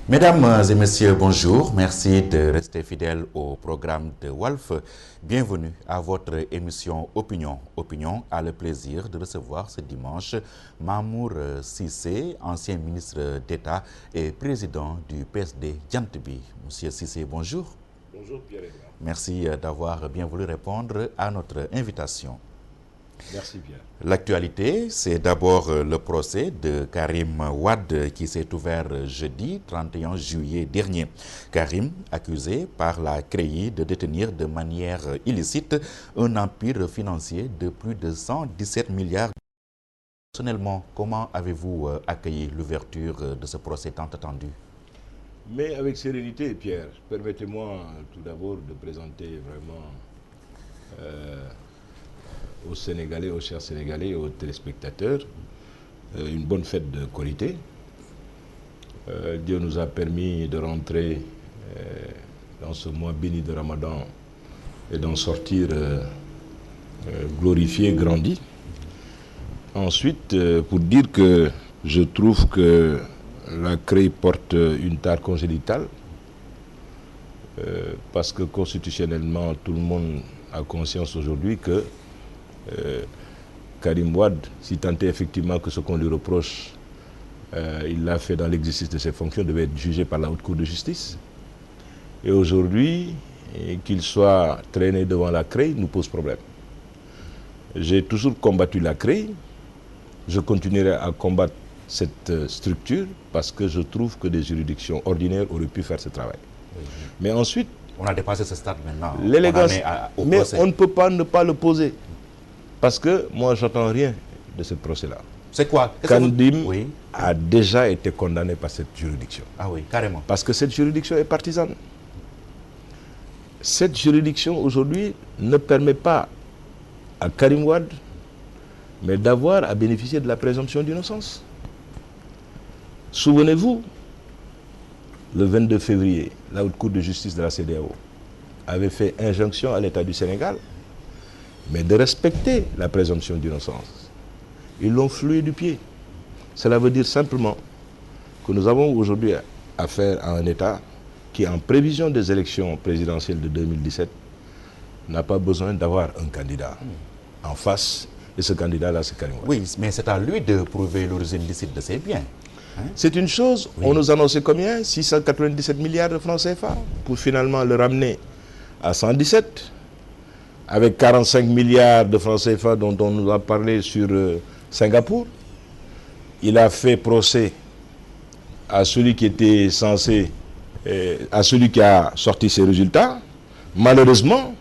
Mesdames et messieurs, bonjour. Merci de rester fidèles au programme de Walf. Bienvenue à votre émission Opinion. Opinion a le plaisir de recevoir ce dimanche Mamour Cissé, ancien ministre d'État et président du PSD Djantbi. Monsieur Cissé, bonjour. Bonjour Pierre-Edouard. Merci d'avoir bien voulu répondre à notre invitation. Merci Pierre. L'actualité, c'est d'abord le procès de Karim Wade qui s'est ouvert jeudi 31 juillet dernier. Karim, accusé par la CREI de détenir de manière illicite un empire financier de plus de 117 milliards. Personnellement, comment avez-vous accueilli l'ouverture de ce procès tant attendu? Mais avec sérénité, Pierre, permettez-moi tout d'abord de présenter vraiment aux Sénégalais, aux chers Sénégalais et aux téléspectateurs une bonne fête de Korité. Dieu nous a permis de rentrer dans ce mois béni de Ramadan et d'en sortir glorifié, grandi. Ensuite, pour dire que je trouve que la CREI porte une tare congénitale parce que constitutionnellement, tout le monde a conscience aujourd'hui que Karim Wade, si tant est effectivement que ce qu'on lui reproche, il l'a fait dans l'exercice de ses fonctions, devait être jugé par la Haute Cour de justice. Et aujourd'hui, qu'il soit traîné devant la CREI nous pose problème. J'ai toujours combattu la CREI, je continuerai à combattre cette structure parce que je trouve que des juridictions ordinaires auraient pu faire ce travail. Oui. Mais ensuite, on a dépassé ce stade maintenant. L'élégance, mais on ne peut pas ne pas le poser. Parce que moi, j'attends rien de ce procès-là. C'est quoi? Kandim a déjà été condamné par cette juridiction. Ah oui, carrément. Parce que cette juridiction est partisane. Cette juridiction, aujourd'hui, ne permet pas à Karim Wade, mais d'avoir à bénéficier de la présomption d'innocence. Souvenez-vous, le 22 février, la Haute Cour de justice de la CEDEAO avait fait injonction à l'État du Sénégal, mais de respecter la présomption d'innocence. Ils l'ont floué du pied. Cela veut dire simplement que nous avons aujourd'hui affaire à un État qui, en prévision des élections présidentielles de 2017, n'a pas besoin d'avoir un candidat en face, et ce candidat-là, c'est Karim Wade. Oui, mais c'est à lui de prouver l'origine licite de ses biens. Hein? C'est une chose, on nous annonçait combien? 697 milliards de francs CFA, pour finalement le ramener à 117, avec 45 milliards de francs CFA dont on nous a parlé sur Singapour. Il a fait procès à celui qui était censé, à celui qui a sorti ses résultats. Malheureusement,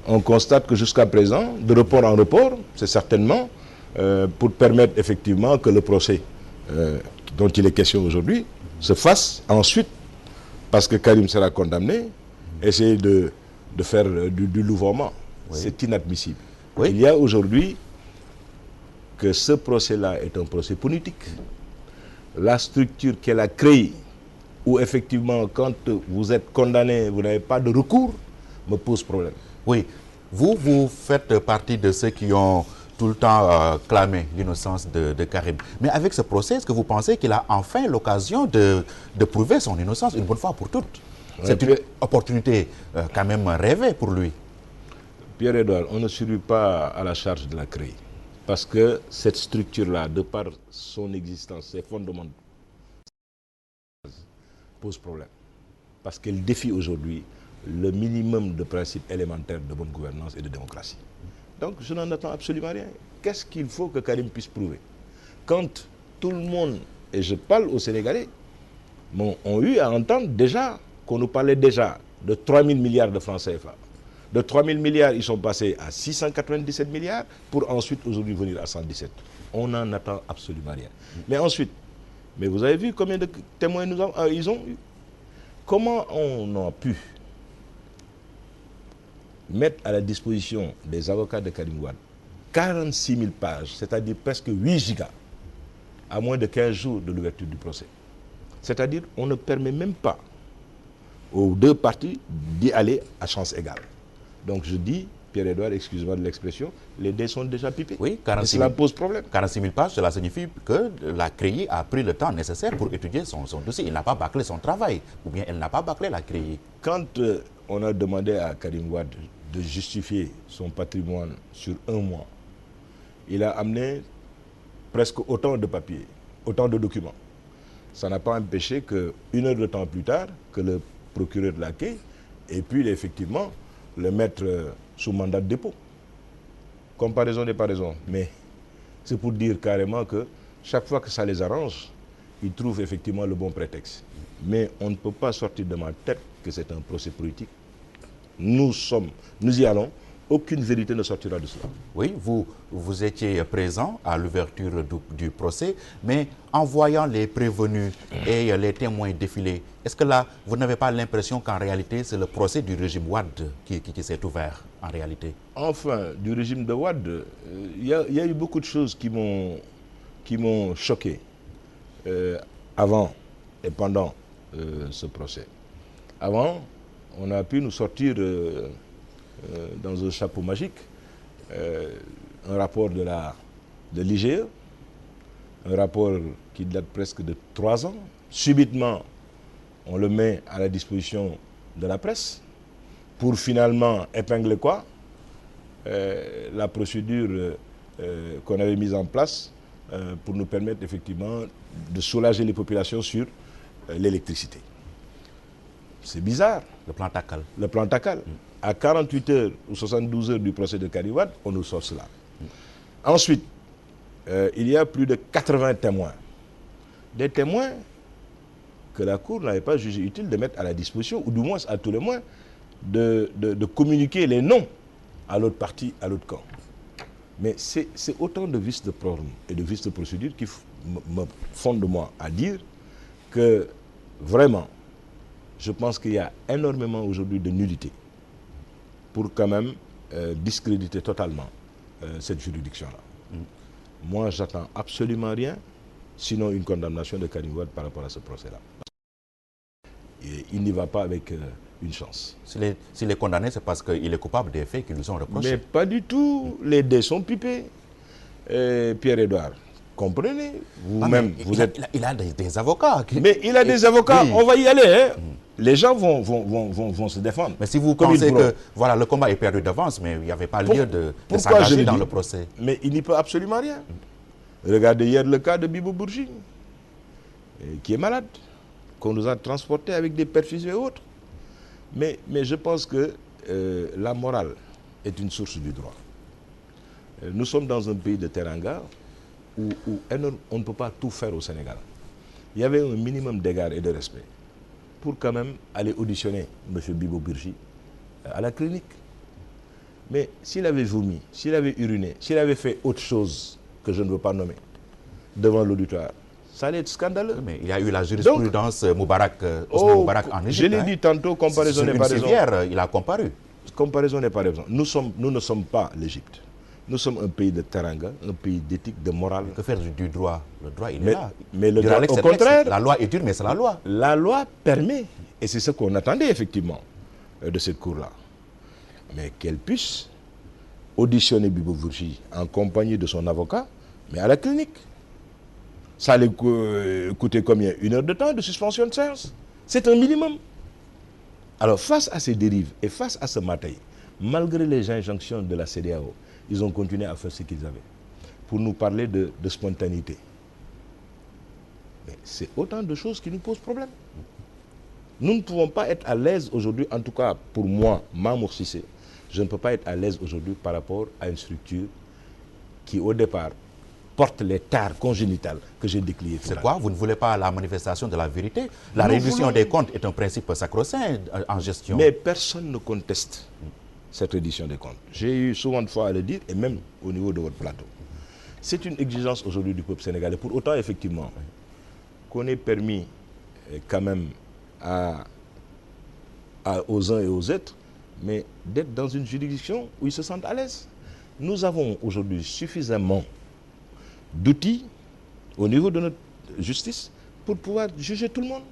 on constate que jusqu'à présent, de report en report, c'est certainement pour permettre effectivement que le procès dont il est question aujourd'hui se fasse ensuite, parce que Karim sera condamné, essayer de faire du louvoiement. Oui. C'est inadmissible. Oui. Il y a aujourd'hui que ce procès-là est un procès politique. La structure qu'elle a créée, où effectivement, quand vous êtes condamné, vous n'avez pas de recours, me pose problème. Oui, vous faites partie de ceux qui ont tout le temps clamé l'innocence de Karim. Mais avec ce procès, est-ce que vous pensez qu'il a enfin l'occasion de prouver son innocence une bonne fois pour toutes? C'est une opportunité quand même rêvée pour lui. Pierre-Edouard, on ne survit pas à la charge de la CREI. Parce que cette structure-là, de par son existence, ses fondements, pose problème. Parce qu'elle défie aujourd'hui le minimum de principes élémentaires de bonne gouvernance et de démocratie. Donc je n'en attends absolument rien. Qu'est-ce qu'il faut que Karim puisse prouver? Quand tout le monde, et je parle aux Sénégalais, ont eu à entendre déjà qu'on nous parlait déjà de 3 000 milliards de francs CFA. De 3 000 milliards, ils sont passés à 697 milliards pour ensuite aujourd'hui venir à 117. On n'en attend absolument rien. Mais ensuite, mais vous avez vu combien de témoins ils ont eu? Comment on a pu mettre à la disposition des avocats de Karim Wade 46 000 pages, c'est-à-dire presque 8 gigas, à moins de 15 jours de l'ouverture du procès? C'est-à-dire on ne permet même pas aux deux parties d'y aller à chance égale. Donc je dis, Pierre-Edouard, excuse-moi de l'expression, les dés sont déjà pipés. Oui, et cela pose problème. 46 000 pages, cela signifie que la CREI a pris le temps nécessaire pour étudier son dossier. Il n'a pas bâclé son travail, ou bien elle n'a pas bâclé la CREI. Quand on a demandé à Karim Wade de justifier son patrimoine sur 1 mois, il a amené presque autant de papiers, autant de documents. Ça n'a pas empêché qu'une heure de temps plus tard, que le procureur de la CREI ait pu effectivement le mettre sous mandat de dépôt. Comparaison n'est pas raison, mais c'est pour dire carrément que chaque fois que ça les arrange, ils trouvent effectivement le bon prétexte. Mais on ne peut pas sortir de ma tête que c'est un procès politique. Nous y allons, aucune vérité ne sortira de cela. Oui, vous étiez présent à l'ouverture du procès, mais en voyant les prévenus et les témoins défiler, est-ce que là, vous n'avez pas l'impression qu'en réalité, c'est le procès du régime Wade qui s'est ouvert, en réalité? Enfin, du régime de Wade, il y a eu beaucoup de choses qui m'ont choqué avant et pendant ce procès. Avant, on a pu nous sortir dans un chapeau magique un rapport de l'IGE, un rapport qui date presque de 3 ans. Subitement, on le met à la disposition de la presse pour finalement épingler quoi? La procédure qu'on avait mise en place pour nous permettre effectivement de soulager les populations sur l'électricité. C'est bizarre. Le plan Takal. Le plan Takal. À 48 heures ou 72 heures du procès de Karim Wade, on nous sort cela. Ensuite, il y a plus de 80 témoins. Des témoins que la Cour n'avait pas jugé utile de mettre à la disposition, ou du moins, à tout le moins, de communiquer les noms à l'autre partie, à l'autre camp. Mais c'est autant de vices de forme et de vices de procédure qui me fondent moi à dire que vraiment, je pense qu'il y a énormément aujourd'hui de nullité pour quand même discréditer totalement cette juridiction-là. Moi, j'attends absolument rien, sinon une condamnation de Karim Wade par rapport à ce procès-là. Il n'y va pas avec une chance. S'il est condamné, c'est parce qu'il est coupable des faits qui lui sont reprochés. Mais pas du tout. Les dés sont pipés. Pierre-Edouard, comprenez, vous-même, vous êtes... Il a des avocats. Mais il a des avocats, oui. On va y aller. Hein. Les gens vont se défendre. Mais si vous pensez que voilà, le combat est perdu d'avance, mais il n'y avait pas lieu de s'engager dans le procès. Mais il n'y peut absolument rien. Regardez hier le cas de Bibo Bourgi, qui est malade, qu'on nous a transporté avec des perfusions et autres. Mais je pense que la morale est une source du droit. Nous sommes dans un pays de teranga où on ne peut pas tout faire au Sénégal. Il y avait un minimum d'égard et de respect pour quand même aller auditionner M. Bibo Bourgi à la clinique. Mais s'il avait vomi, s'il avait uriné, s'il avait fait autre chose que je ne veux pas nommer devant l'auditoire, ça allait être scandaleux. Mais il y a eu la jurisprudence Moubarak en Égypte. Je l'ai dit tantôt, comparaison n'est pas raison. Il a comparu. Comparaison n'est pas raison. Nous ne sommes pas l'Égypte. Nous sommes un pays de teranga, un pays d'éthique, de morale. Que faire du droit? Le droit, il est là. Mais le droit, au contraire... La loi est dure, mais c'est la loi. La loi permet, et c'est ce qu'on attendait effectivement de cette cour-là, mais qu'elle puisse auditionner Bibo Bourgi en compagnie de son avocat, mais à la clinique. Ça allait coûter combien? 1 heure de temps de suspension de séance. C'est un minimum. Alors, face à ces dérives et face à ce matin, malgré les injonctions de la CEDEAO, ils ont continué à faire ce qu'ils avaient pour nous parler de spontanéité. Mais c'est autant de choses qui nous posent problème. Nous ne pouvons pas être à l'aise aujourd'hui, en tout cas pour moi, Mamour Cissé, je ne peux pas être à l'aise aujourd'hui par rapport à une structure qui, au départ, porte les tares congénitales que j'ai décriées. C'est quoi? Vous ne voulez pas la manifestation de la vérité? La reddition des comptes est un principe sacro-saint en gestion. Mais personne ne conteste cette reddition des comptes. J'ai eu souvent de fois à le dire, et même au niveau de votre plateau. C'est une exigence aujourd'hui du peuple sénégalais. Pour autant, effectivement, qu'on ait permis quand même aux uns et aux autres, mais d'être dans une juridiction où ils se sentent à l'aise. Nous avons aujourd'hui suffisamment d'outils au niveau de notre justice pour pouvoir juger tout le monde.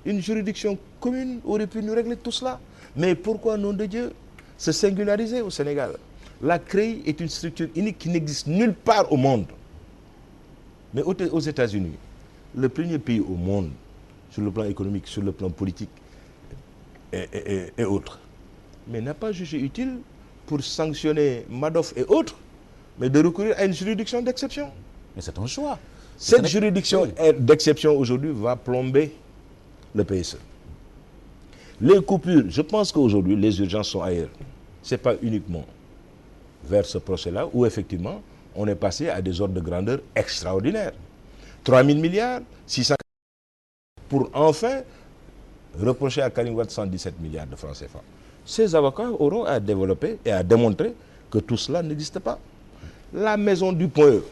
Une juridiction commune aurait pu nous régler tout cela. Mais pourquoi, nom de Dieu, se singulariser au Sénégal? La CREI est une structure unique qui n'existe nulle part au monde. Mais aux États-Unis, le premier pays au monde, sur le plan économique, sur le plan politique et autres, mais n'a pas jugé utile pour sanctionner Madoff et autres, mais de recourir à une juridiction d'exception. Mais c'est un choix. Cette juridiction d'exception aujourd'hui va plomber le PSE. Les coupures, je pense qu'aujourd'hui, les urgences sont ailleurs. Ce n'est pas uniquement vers ce procès-là où, effectivement, on est passé à des ordres de grandeur extraordinaires. 3 000 milliards, 600 pour enfin reprocher à Karim Wade 117 milliards de francs CFA. Ces avocats auront à développer et à démontrer que tout cela n'existe pas. La maison du point E,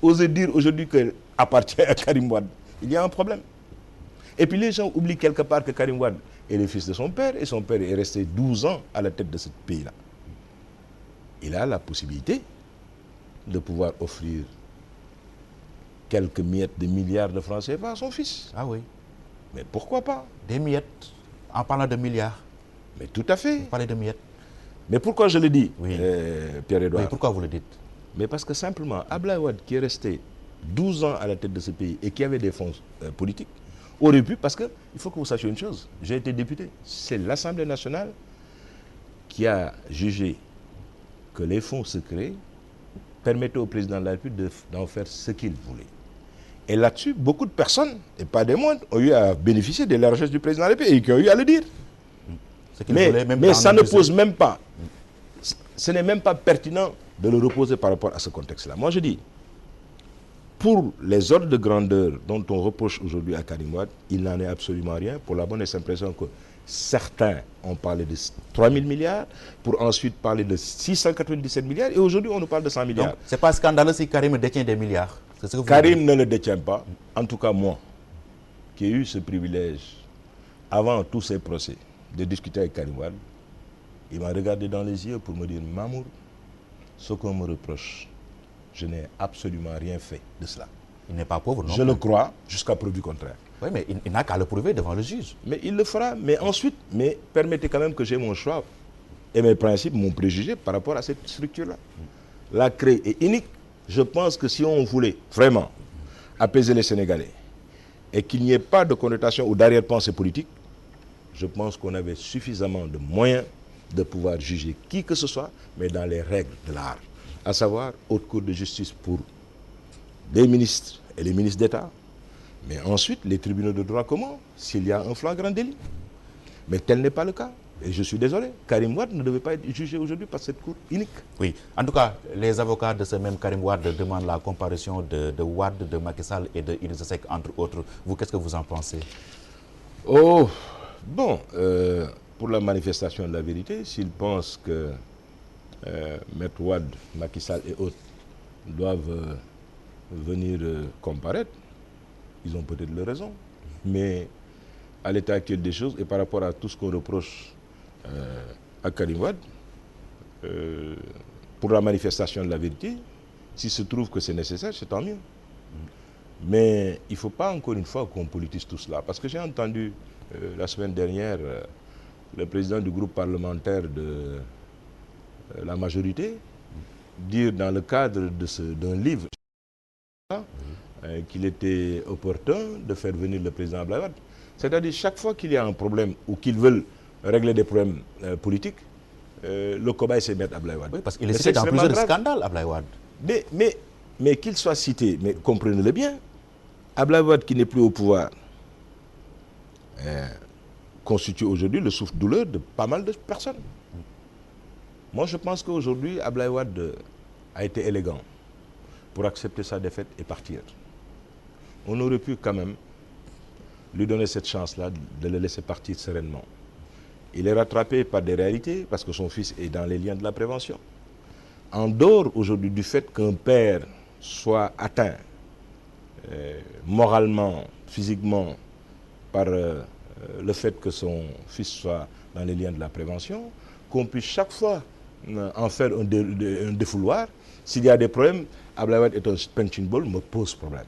oser dire aujourd'hui qu'elle appartient à Karim Wade, il y a un problème. Et puis les gens oublient quelque part que Karim Wade est le fils de son père et son père est resté 12 ans à la tête de ce pays-là. Il a la possibilité de pouvoir offrir quelques miettes de milliards de francs CFA à son fils. Ah oui. Mais pourquoi pas? Des miettes, en parlant de milliards. Mais tout à fait. Vous parlez de miettes. Mais pourquoi je le dis, oui. Pierre-Edouard? Oui, pourquoi vous le dites? Mais parce que simplement, Abdoulaye Wade, qui est resté 12 ans à la tête de ce pays et qui avait des fonds politiques, aurait pu, parce qu'il faut que vous sachiez une chose, j'ai été député, c'est l'Assemblée nationale qui a jugé que les fonds secrets permettaient au président de la République d'en faire ce qu'il voulait. Et là-dessus, beaucoup de personnes, et pas des moindres, ont eu à bénéficier de la largesses du président de la République et qui ont eu à le dire. Mais ça ne pose même pas, ce n'est même pas pertinent de le reposer par rapport à ce contexte-là. Moi, je dis, pour les ordres de grandeur dont on reproche aujourd'hui à Karim Wade, il n'en est absolument rien, pour la bonne et simple raison que certains ont parlé de 3 000 milliards, pour ensuite parler de 697 milliards, et aujourd'hui on nous parle de 100 milliards. Ce n'est pas scandaleux si Karim détient des milliards. Ce que Karim ne le détient pas, en tout cas moi, qui ai eu ce privilège, avant tous ces procès, de discuter avec Karim Wade, il m'a regardé dans les yeux pour me dire, Mamour, ce qu'on me reproche, je n'ai absolument rien fait de cela. Il n'est pas pauvre, non? Je le crois, jusqu'à preuve du contraire. Oui, mais il n'a qu'à le prouver devant le juge. Mais il le fera. Mais ensuite, permettez quand même que j'ai mon choix et mes principes, mon préjugé par rapport à cette structure-là. La CREI est unique. Je pense que si on voulait vraiment apaiser les Sénégalais et qu'il n'y ait pas de connotation ou d'arrière-pensée politique, je pense qu'on avait suffisamment de moyens de pouvoir juger qui que ce soit, mais dans les règles de l'art. À savoir, haute cour de justice pour des ministres et les ministres d'État, mais ensuite les tribunaux de droit commun, s'il y a un flagrant délit. Mais tel n'est pas le cas. Et je suis désolé, Karim Wade ne devait pas être jugé aujourd'hui par cette cour unique. Oui, en tout cas, les avocats de ce même Karim Wade demandent la comparution de Wade, de Macky Sall et de Idrissa Seck, entre autres. Vous, qu'est-ce que vous en pensez? Oh, bon, pour la manifestation de la vérité, s'ils pensent que Maître Wade, Macky Sall et autres doivent venir comparaître, ils ont peut-être leur raison. Mais à l'état actuel des choses et par rapport à tout ce qu'on reproche à Karim Wade, pour la manifestation de la vérité, s'il se trouve que c'est nécessaire, c'est tant mieux. Mais il ne faut pas encore une fois qu'on politise tout cela. Parce que j'ai entendu la semaine dernière le président du groupe parlementaire de la majorité dire dans le cadre d'un livre qu'il était opportun de faire venir le président Abdoulaye Wade. C'est-à-dire chaque fois qu'il y a un problème ou qu'ils veulent régler des problèmes politiques, le cobaye c'est Maître Abdoulaye Wade. Oui, parce qu'il est cité dans plusieurs scandales, Abdoulaye Wade. Mais qu'il soit cité, mais comprenez-le bien, Abdoulaye Wade qui n'est plus au pouvoir constitue aujourd'hui le souffle-douleur de pas mal de personnes. Moi je pense qu'aujourd'hui Abdoulaye Wade a été élégant pour accepter sa défaite et partir. On aurait pu quand même lui donner cette chance-là de le laisser partir sereinement. Il est rattrapé par des réalités parce que son fils est dans les liens de la prévention. En dehors aujourd'hui du fait qu'un père soit atteint moralement, physiquement, par le fait que son fils soit dans les liens de la prévention, qu'on puisse chaque fois en faire un défouloir. S'il y a des problèmes, Abdoulaye Wade est un punching ball, me pose problème.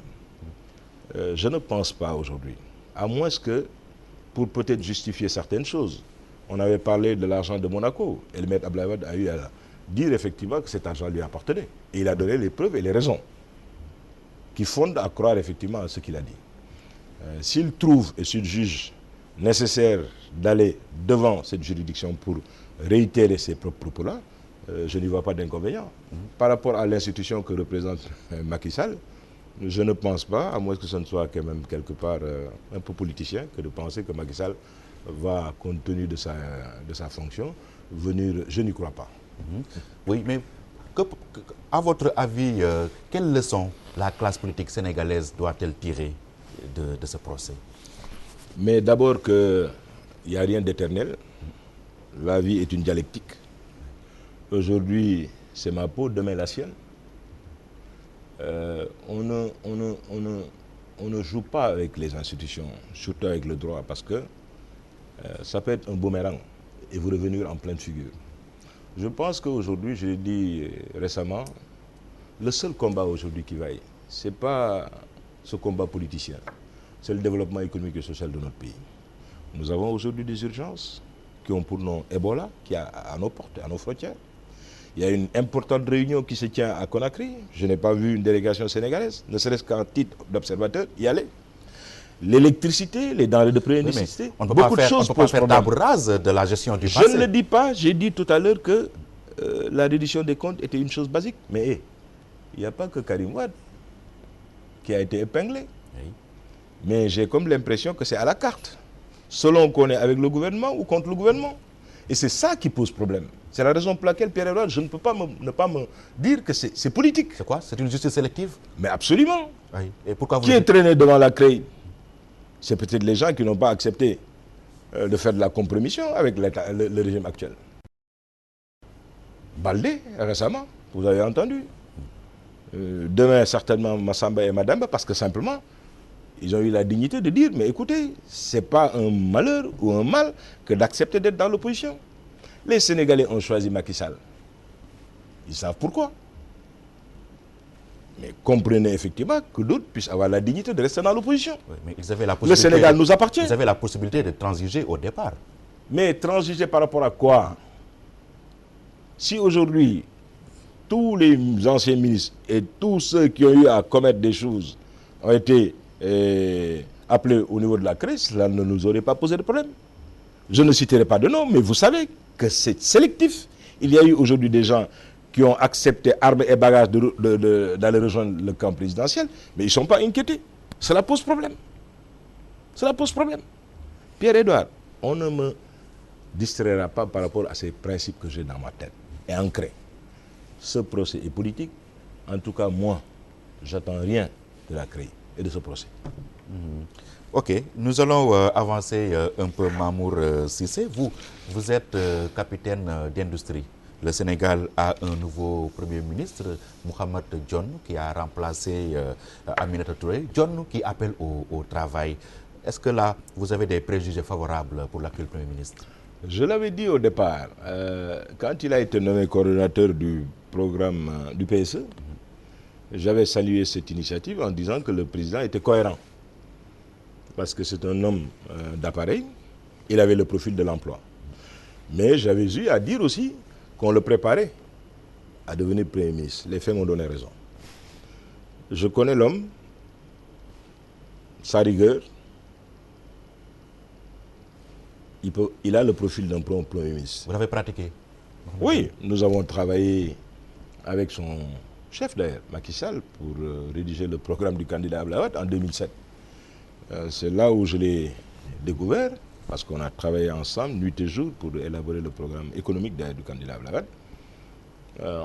Je ne pense pas aujourd'hui, à moins que, pour peut-être justifier certaines choses, on avait parlé de l'argent de Monaco, et le maître Abdoulaye Wade a eu à dire effectivement que cet argent lui appartenait. Et il a donné les preuves et les raisons qui fondent à croire effectivement à ce qu'il a dit. S'il trouve et s'il juge nécessaire d'aller devant cette juridiction pour réitérer ses propres propos-là, je n'y vois pas d'inconvénient. Par rapport à l'institution que représente Macky Sall, je ne pense pas, à moins que ce ne soit quand même quelque part un peu politicien, que de penser que Macky Sall va, compte tenu de sa fonction, venir, je n'y crois pas. Oui, mais à votre avis, quelle leçon la classe politique sénégalaise doit-elle tirer de ce procès? Mais d'abord qu'il n'y a rien d'éternel. La vie est une dialectique. Aujourd'hui, c'est ma peau, demain la sienne. On ne joue pas avec les institutions, surtout avec le droit, parce que ça peut être un boomerang et vous revenir en pleine figure. Je pense qu'aujourd'hui, je l'ai dit récemment, le seul combat aujourd'hui qui vaille, ce n'est pas ce combat politicien, c'est le développement économique et social de notre pays. Nous avons aujourd'hui des urgences qui ont pour nom Ebola, qui est à nos portes, à nos frontières. Il y a une importante réunion qui se tient à Conakry. Je n'ai pas vu une délégation sénégalaise, ne serait-ce qu'en titre d'observateur, y aller. L'électricité, les denrées de première nécessité, beaucoup de choses posent problème. On ne peut pas faire table rase de la gestion du passé. Je ne le dis pas, j'ai dit tout à l'heure que la reddition des comptes était une chose basique. Mais il n'y a pas que Karim Wade qui a été épinglé. Oui. Mais j'ai comme l'impression que c'est à la carte, selon qu'on est avec le gouvernement ou contre le gouvernement. Et c'est ça qui pose problème. C'est la raison pour laquelle, Pierre-Edouard, je ne peux pas ne pas me dire que c'est politique. C'est quoi? C'est une justice sélective? Mais absolument. Oui. Et pourquoi vous qui est traîné devant la CREI? C'est peut-être les gens qui n'ont pas accepté de faire de la compromission avec le régime actuel. Baldé, récemment, vous avez entendu. Demain, certainement, Massamba et Madamba, parce que simplement, ils ont eu la dignité de dire, mais écoutez, ce n'est pas un malheur ou un mal que d'accepter d'être dans l'opposition. Les Sénégalais ont choisi Macky Sall. Ils savent pourquoi. Mais comprenez effectivement que d'autres puissent avoir la dignité de rester dans l'opposition. Oui, mais ils avaient la possibilité. Le Sénégal nous appartient. Ils avaient la possibilité de transiger au départ. Mais transiger par rapport à quoi? Si aujourd'hui, tous les anciens ministres et tous ceux qui ont eu à commettre des choses ont été appelés au niveau de la CREI, cela ne nous aurait pas posé de problème. Je ne citerai pas de nom, mais vous savez que c'est sélectif. Il y a eu aujourd'hui des gens qui ont accepté armes et bagages d'aller rejoindre le camp présidentiel, mais ils ne sont pas inquiétés. Cela pose problème. Cela pose problème. Pierre-Edouard, on ne me distraira pas par rapport à ces principes que j'ai dans ma tête et ancrés. Ce procès est politique. En tout cas, moi, j'attends rien de la CREI et de ce procès. Ok, nous allons avancer un peu, Mamour Cissé. Vous êtes capitaine d'industrie. Le Sénégal a un nouveau Premier ministre, Mohamed Dionne, qui a remplacé Aminata Touré. Dionne qui appelle au travail. Est-ce que là, vous avez des préjugés favorables pour l'actuel Premier ministre? Je l'avais dit au départ, quand il a été nommé coordonnateur du programme du PSE, j'avais salué cette initiative en disant que le président était cohérent. Parce que c'est un homme d'appareil, il avait le profil de l'emploi. Mais j'avais eu à dire aussi qu'on le préparait à devenir Premier ministre. Les faits m'ont donné raison. Je connais l'homme, sa rigueur. Il a le profil d'un Premier ministre. Vous l'avez pratiqué? Oui, nous avons travaillé avec son chef d'ailleurs, Macky Sall, pour rédiger le programme du candidat Ablaouad en 2007. C'est là où je l'ai découvert, parce qu'on a travaillé ensemble, nuit et jour, pour élaborer le programme économique du candidat Ablaouad.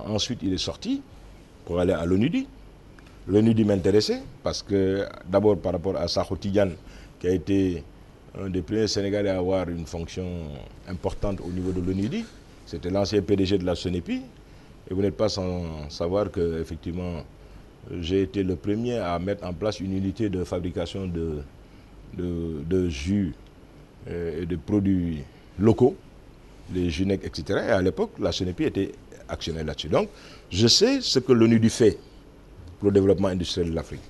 Ensuite, il est sorti pour aller à l'ONUDI. L'ONUDI m'intéressait, parce que d'abord par rapport à Sakho Tidiane, qui a été un des premiers Sénégalais à avoir une fonction importante au niveau de l'ONUDI. C'était l'ancien PDG de la SONEPI. Et vous n'êtes pas sans savoir que, effectivement, j'ai été le premier à mettre en place une unité de fabrication de jus et de produits locaux, les JUNEC, etc. Et à l'époque, la SONEPI était actionnaire là-dessus. Donc, je sais ce que l'ONUDI fait pour le développement industriel de l'Afrique.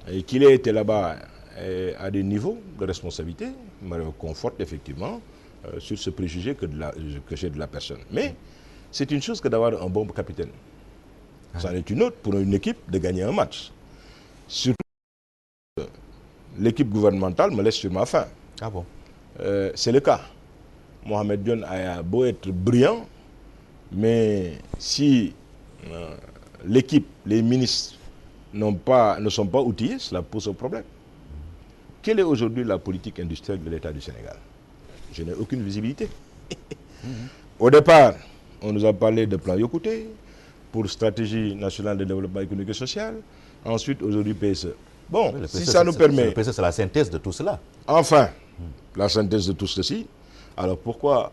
Et qu'il ait été là-bas à des niveaux de responsabilité me conforte effectivement sur ce préjugé que j'ai de la personne. Mais c'est une chose que d'avoir un bon capitaine. C'en est une autre pour une équipe de gagner un match. Surtout, l'équipe gouvernementale me laisse sur ma faim. Ah bon? C'est le cas. Mohamed Dionne a beau être brillant, mais si l'équipe, les ministres ne sont pas outillés, cela pose un problème. Quelle est aujourd'hui la politique industrielle de l'État du Sénégal? Je n'ai aucune visibilité. Au départ, on nous a parlé de plan Yokouté, pour stratégie nationale de développement économique et social. Ensuite, aujourd'hui, PSE. Bon, oui, si ça nous permet... Le PSE, c'est la synthèse de tout cela. Enfin, la synthèse de tout ceci. Alors pourquoi,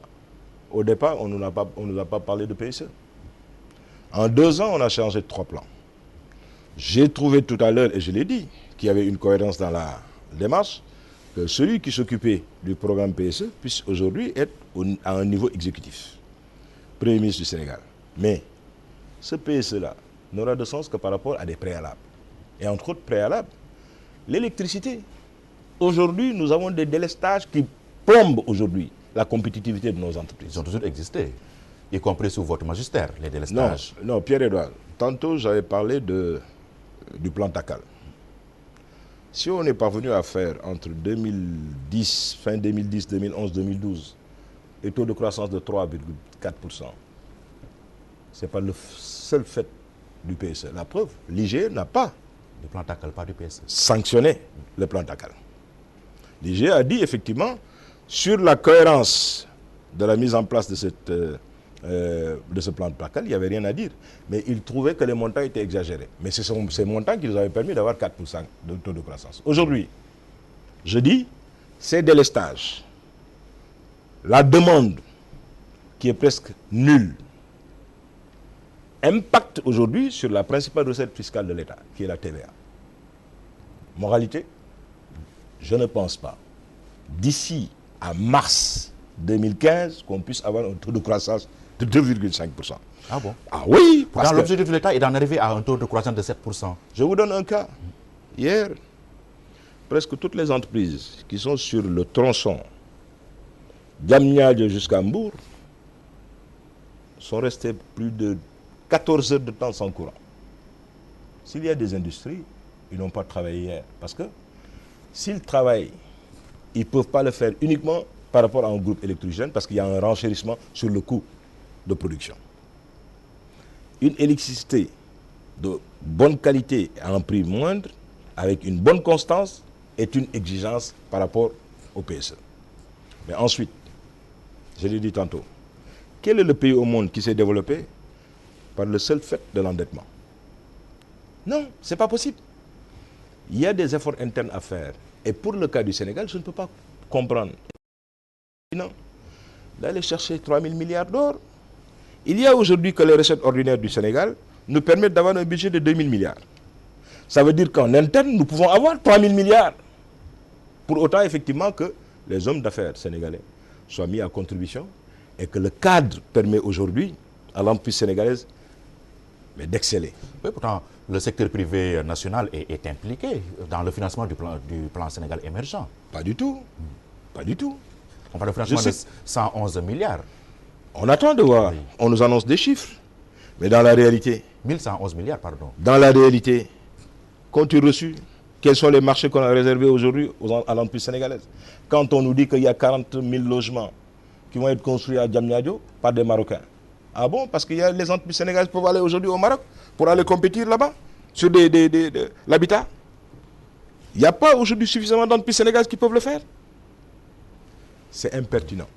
au départ, on ne nous a pas parlé de PSE? En 2 ans, on a changé de 3 plans. J'ai trouvé tout à l'heure, et je l'ai dit, qu'il y avait une cohérence dans la démarche, que celui qui s'occupait du programme PSE puisse aujourd'hui être à un niveau exécutif. Premier ministre du Sénégal. Mais ce PSE-là n'aura de sens que par rapport à des préalables. Et entre autres préalables, l'électricité. Aujourd'hui, nous avons des délestages qui plombent aujourd'hui la compétitivité de nos entreprises. Ils ont toujours existé, y compris sous votre magistère, les délestages. Non, Pierre-Edouard, tantôt j'avais parlé du plan Takal. Si on est parvenu à faire entre 2010, fin 2010, 2011, 2012, un taux de croissance de 3,4%, ce n'est pas le seul fait du PSE. La preuve, l'IGE n'a pas le plan Takal, pas du PSE. Sanctionné le plan Takal. L'IGE a dit effectivement, sur la cohérence de la mise en place de ce plan Takal, il n'y avait rien à dire. Mais il trouvait que les montants étaient exagérés. Mais c'est ces montants qui nous avaient permis d'avoir 4% de taux de croissance. Aujourd'hui, je dis, ces délestages, la demande qui est presque nulle, impacte aujourd'hui sur la principale recette fiscale de l'État, qui est la TVA. Moralité, je ne pense pas, d'ici à mars 2015, qu'on puisse avoir un taux de croissance de 2,5%. Ah bon? Ah oui, parce que l'objectif de l'État est d'en arriver à un taux de croissance de 7%. Je vous donne un cas. Hier, presque toutes les entreprises qui sont sur le tronçon d'Amniadio jusqu'à Mbour sont restées plus de 14 heures de temps sans courant. S'il y a des industries, ils n'ont pas travaillé hier. Parce que s'ils travaillent, ils ne peuvent pas le faire uniquement par rapport à un groupe électrogène parce qu'il y a un renchérissement sur le coût de production. Une électricité de bonne qualité à un prix moindre, avec une bonne constance, est une exigence par rapport au PSE. Mais ensuite, je l'ai dit tantôt, quel est le pays au monde qui s'est développé par le seul fait de l'endettement? Non, ce n'est pas possible. Il y a des efforts internes à faire. Et pour le cas du Sénégal, je ne peux pas comprendre. Non, d'aller chercher 3 000 milliards d'or. Il y a aujourd'hui que les recettes ordinaires du Sénégal nous permettent d'avoir un budget de 2 000 milliards. Ça veut dire qu'en interne, nous pouvons avoir 3 000 milliards. Pour autant, effectivement, que les hommes d'affaires sénégalais soient mis à contribution et que le cadre permet aujourd'hui à l'entreprise sénégalaise d'exceller. Oui, pourtant, le secteur privé national est impliqué dans le financement du plan Sénégal émergent. Pas du tout. Pas du tout. On parle de financement de 111 milliards. On attend de voir. Oui. On nous annonce des chiffres. Mais dans la réalité... 1111 milliards, pardon. Dans la réalité, compte reçu, quels sont les marchés qu'on a réservés aujourd'hui à l'entreprise sénégalaise? Quand on nous dit qu'il y a 40 000 logements qui vont être construits à Diamniadio par des Marocains. Ah bon? Parce que les entreprises sénégalaises peuvent aller aujourd'hui au Maroc pour aller compétir là-bas sur l'habitat. Il n'y a pas aujourd'hui suffisamment d'entreprises sénégalaises qui peuvent le faire. C'est impertinent.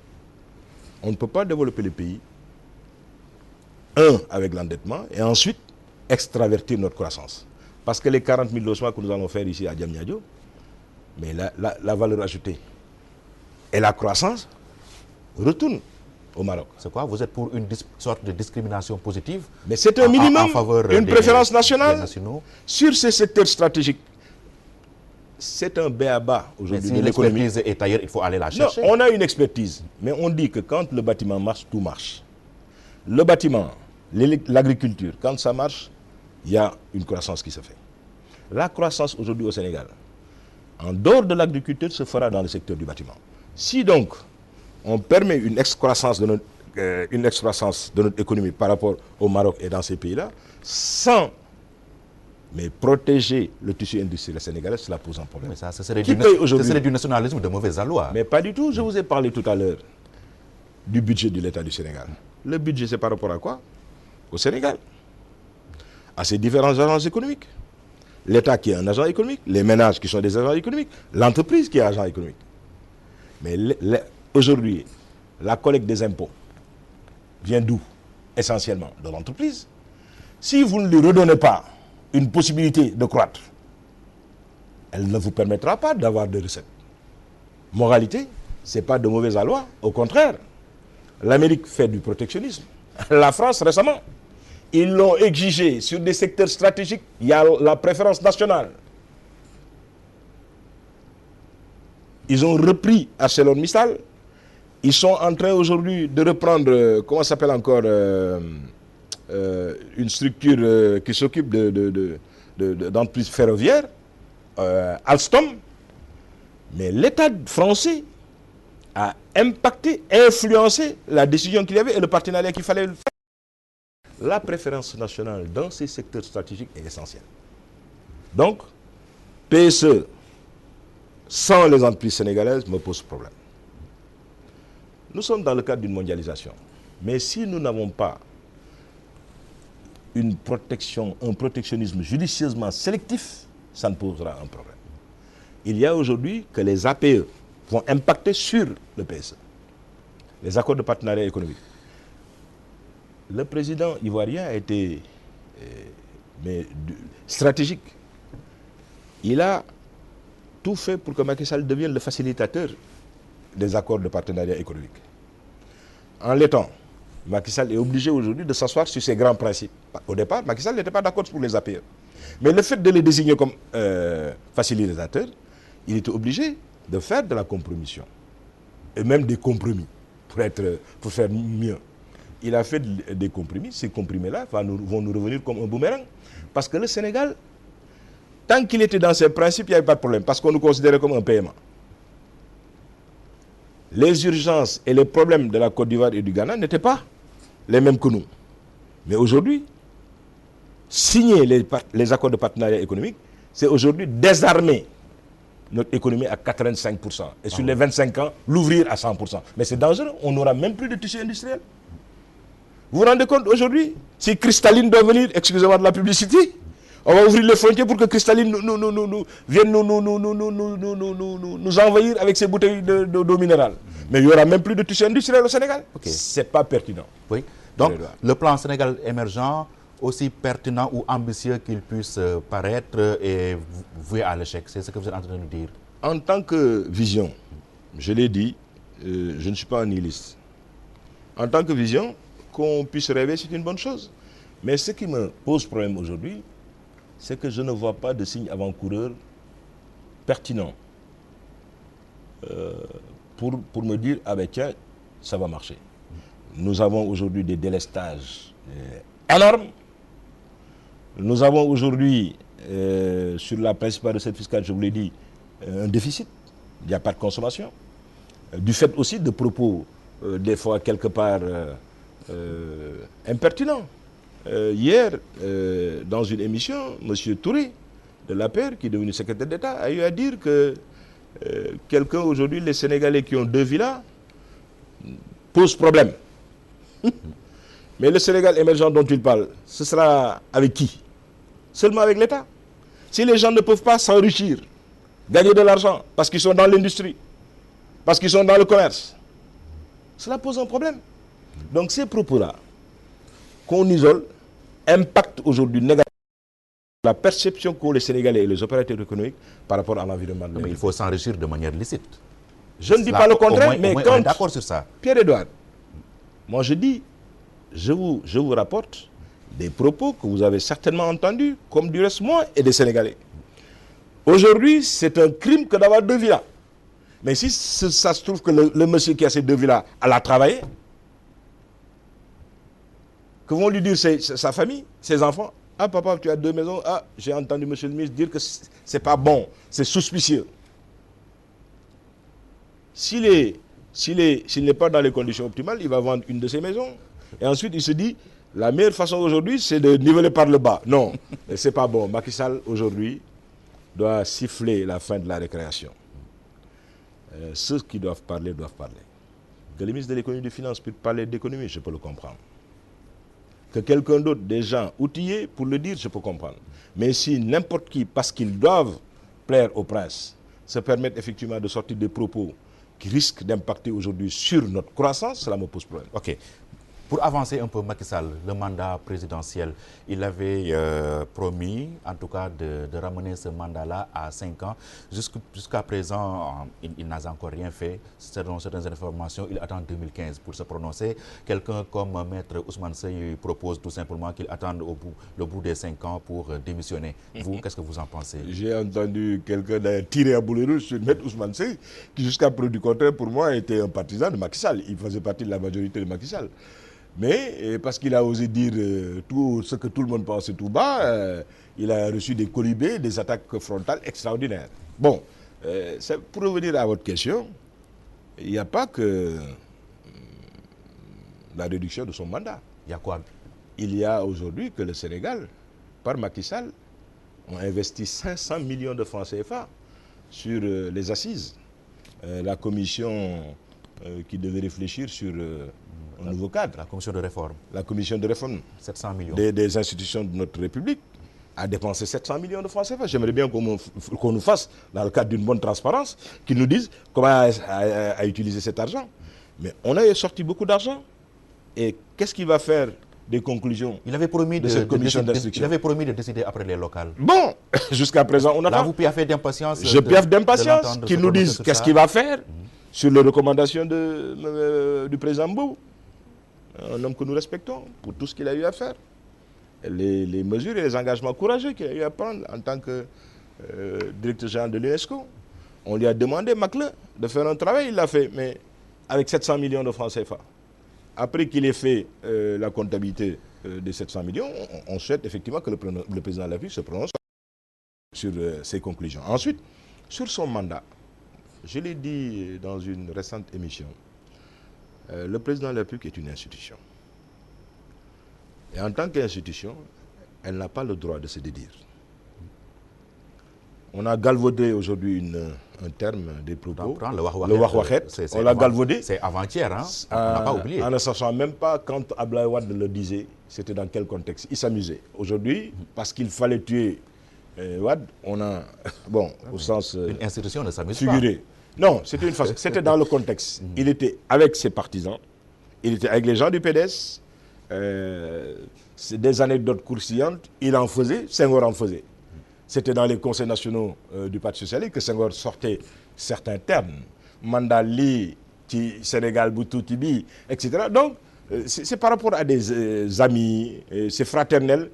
On ne peut pas développer le pays, avec l'endettement, et ensuite extravertir notre croissance. Parce que les 40 000 logements que nous allons faire ici à Diamniadio, mais la valeur ajoutée et la croissance retournent au Maroc. C'est quoi? Vous êtes pour une sorte de discrimination positive? Mais c'est un minimum, une préférence nationale sur ces secteurs stratégiques. C'est un b.a.-ba aujourd'hui de l'économie. L'expertise est ailleurs, il faut aller la chercher. Non, on a une expertise, mais on dit que quand le bâtiment marche, tout marche. Le bâtiment, l'agriculture, quand ça marche, il y a une croissance qui se fait. La croissance aujourd'hui au Sénégal, en dehors de l'agriculture, se fera dans le secteur du bâtiment. Si donc on permet une excroissance de notre une excroissance de notre économie par rapport au Maroc et dans ces pays-là, sans mais protéger le tissu industriel sénégalais, cela pose un problème. Mais ça, ce serait du nationalisme de mauvaise aloi. Mais pas du tout. Je vous ai parlé tout à l'heure du budget de l'État du Sénégal. Le budget, c'est par rapport à quoi? Au Sénégal. À ses différents agences économiques. L'État qui est un agent économique, les ménages qui sont des agents économiques, l'entreprise qui est agent économique. Mais aujourd'hui, la collecte des impôts vient d'où? Essentiellement de l'entreprise. Si vous ne lui redonnez pas une possibilité de croître, elle ne vous permettra pas d'avoir de recettes. Moralité, ce n'est pas de mauvaise aloi. Au contraire, l'Amérique fait du protectionnisme. La France, récemment, ils l'ont exigé sur des secteurs stratégiques. Il y a la préférence nationale. Ils ont repris ArcelorMittal. Ils sont en train aujourd'hui de reprendre, comment ça s'appelle encore, une structure qui s'occupe d'entreprises ferroviaires, Alstom. Mais l'État français a impacté, influencé la décision qu'il y avait et le partenariat qu'il fallait faire. La préférence nationale dans ces secteurs stratégiques est essentielle. Donc, PSE sans les entreprises sénégalaises me pose problème. Nous sommes dans le cadre d'une mondialisation. Mais si nous n'avons pas une protection, un protectionnisme judicieusement sélectif, ça ne posera un problème. Il y a aujourd'hui que les APE vont impacter sur le PSE, les accords de partenariat économique. Le président ivoirien a été stratégique. Il a tout fait pour que Macky Sall devienne le facilitateur des accords de partenariat économique. En l'étant, Macky Sall est obligé aujourd'hui de s'asseoir sur ses grands principes. Au départ, Macky Sall n'était pas d'accord pour les APE. Mais le fait de les désigner comme facilitateurs, il était obligé de faire de la compromission. Et même des compromis pour faire mieux. Il a fait des compromis. Ces compromis-là vont nous revenir comme un boomerang. Parce que le Sénégal, tant qu'il était dans ses principes, il n'y avait pas de problème. Parce qu'on nous considérait comme un paiement. Les urgences et les problèmes de la Côte d'Ivoire et du Ghana n'étaient pas les mêmes que nous. Mais aujourd'hui, signer les accords de partenariat économique, c'est aujourd'hui désarmer notre économie à 85%. Et sur les 25 ans, l'ouvrir à 100%. Mais c'est dangereux. On n'aura même plus de tissu industriel. Vous vous rendez compte aujourd'hui, si Cristalline doit venir, excusez-moi de la publicité, on va ouvrir les frontières pour que Cristalline vienne nous envahir avec ses bouteilles d'eau minérale. Mais il n'y aura même plus de tissu industriel au Sénégal. Okay. Ce n'est pas pertinent. Oui. Donc, le plan Sénégal émergent, aussi pertinent ou ambitieux qu'il puisse paraître, est voué à l'échec. C'est ce que vous êtes en train de nous dire. En tant que vision, je l'ai dit, je ne suis pas un nihiliste. En tant que vision, qu'on puisse rêver, c'est une bonne chose. Mais ce qui me pose problème aujourd'hui, c'est que je ne vois pas de signe avant-coureur pertinent pour me dire, ah ben tiens, ça va marcher. Nous avons aujourd'hui des délestages énormes. Nous avons aujourd'hui, sur la principale recette fiscale, je vous l'ai dit, un déficit. Il n'y a pas de consommation. Du fait aussi de propos, des fois, quelque part, impertinents. Hier, dans une émission, M. Touré, de l'APR, qui est devenu secrétaire d'État, a eu à dire que quelqu'un aujourd'hui, les Sénégalais qui ont 2 villas, posent problème. Mais le Sénégal émergent dont il parle, ce sera avec qui? Seulement avec l'État. Si les gens ne peuvent pas s'enrichir, gagner de l'argent, parce qu'ils sont dans l'industrie, parce qu'ils sont dans le commerce, cela pose un problème. Donc ces propos-là, qu'on isole, impactent aujourd'hui négativement la perception qu'ont les Sénégalais et les opérateurs économiques par rapport à l'environnement. Mais il faut s'enrichir de manière licite. Je ne dis pas le contraire, mais quand... On est d'accord sur ça. Pierre-Edouard, moi je dis, je vous rapporte des propos que vous avez certainement entendus, comme du reste moi et des Sénégalais. Aujourd'hui, c'est un crime que d'avoir 2 villas. Mais si ça se trouve que le monsieur qui a ces 2 villas, elle a travaillé, que vont lui dire sa famille, ses enfants? Ah papa, tu as 2 maisons. Ah, j'ai entendu monsieur le ministre dire que c'est pas bon, c'est suspicieux. Si s'il n'est pas dans les conditions optimales, il va vendre une de ses maisons. Et ensuite, il se dit, la meilleure façon aujourd'hui, c'est de niveler par le bas. Non, c'est pas bon. Macky Sall, aujourd'hui, doit siffler la fin de la récréation. Ceux qui doivent parler, doivent parler. Que le ministre de l'économie et des finances puisse parler d'économie, je peux le comprendre. Que quelqu'un d'autre, des gens outillés pour le dire, je peux comprendre. Mais si n'importe qui, parce qu'ils doivent plaire au prince, se permettent effectivement de sortir des propos qui risquent d'impacter aujourd'hui sur notre croissance, cela me pose problème. Ok. Pour avancer un peu, Macky Sall, le mandat présidentiel, il avait promis, en tout cas, de ramener ce mandat-là à 5 ans. Jusqu'à présent, il n'a encore rien fait. Selon certaines informations, il attend 2015 pour se prononcer. Quelqu'un comme Maître Ousmane Seye propose tout simplement qu'il attende le bout des 5 ans pour démissionner. Vous, qu'est-ce que vous en pensez? J'ai entendu quelqu'un tirer à boulet rouge sur Maître Ousmane Seye, qui jusqu'à preuve du contraire, pour moi, était un partisan de Macky Sall. Il faisait partie de la majorité de Macky Sall. Mais parce qu'il a osé dire tout ce que tout le monde pensait tout bas, il a reçu des colibés, des attaques frontales extraordinaires. Bon, pour revenir à votre question, il n'y a pas que la réduction de son mandat. Il y a quoi? Il y a aujourd'hui que le Sénégal, par Macky Sall, ont investi 500 millions de francs CFA sur les assises. La commission qui devait réfléchir sur un nouveau cadre. La commission de réforme. La commission de réforme 700 millions. Des institutions de notre République a dépensé 700 millions de francs CFA. J'aimerais bien qu'on nous fasse, dans le cadre d'une bonne transparence, qu'ils nous disent comment à utiliser cet argent. Mais on a sorti beaucoup d'argent. Et qu'est-ce qu'il va faire des conclusions? Il avait promis de cette commission d'instruction. Il avait promis de décider après les locales. Bon, jusqu'à présent, on attend. Là, vous piaffez d'impatience. Je piaffe d'impatience qu'ils nous disent qu'est-ce qu'il va faire sur les recommandations du président Mbou. Un homme que nous respectons pour tout ce qu'il a eu à faire. Les mesures et les engagements courageux qu'il a eu à prendre en tant que directeur général de l'UNESCO. On lui a demandé, Maclin, de faire un travail, il l'a fait, mais avec 700 millions de francs CFA. Après qu'il ait fait la comptabilité des 700 millions, on souhaite effectivement que le président de la République se prononce sur ses conclusions. Ensuite, sur son mandat, je l'ai dit dans une récente émission, le président de la République est une institution. Et en tant qu'institution, elle n'a pas le droit de se dédire. On a galvaudé aujourd'hui un terme des propos. Le wahwahet. On l'a galvaudé. C'est avant-hier, hein? On n'a pas oublié. En ne sachant même pas quand Abdoulaye Wade le disait, c'était dans quel contexte. Il s'amusait. Aujourd'hui, parce qu'il fallait tuer Wade, on a, bon, au sens une institution ne s'amuse figuré. Pas. Non, c'était une façon. C'était dans le contexte. Il était avec ses partisans, il était avec les gens du PDS. C'est des anecdotes croustillantes. Il en faisait, Senghor en faisait. C'était dans les conseils nationaux du Parti socialiste que Senghor sortait certains termes. Mandali, Sénégal, Boutou, Tibi, etc. Donc, c'est par rapport à des amis, c'est fraternel.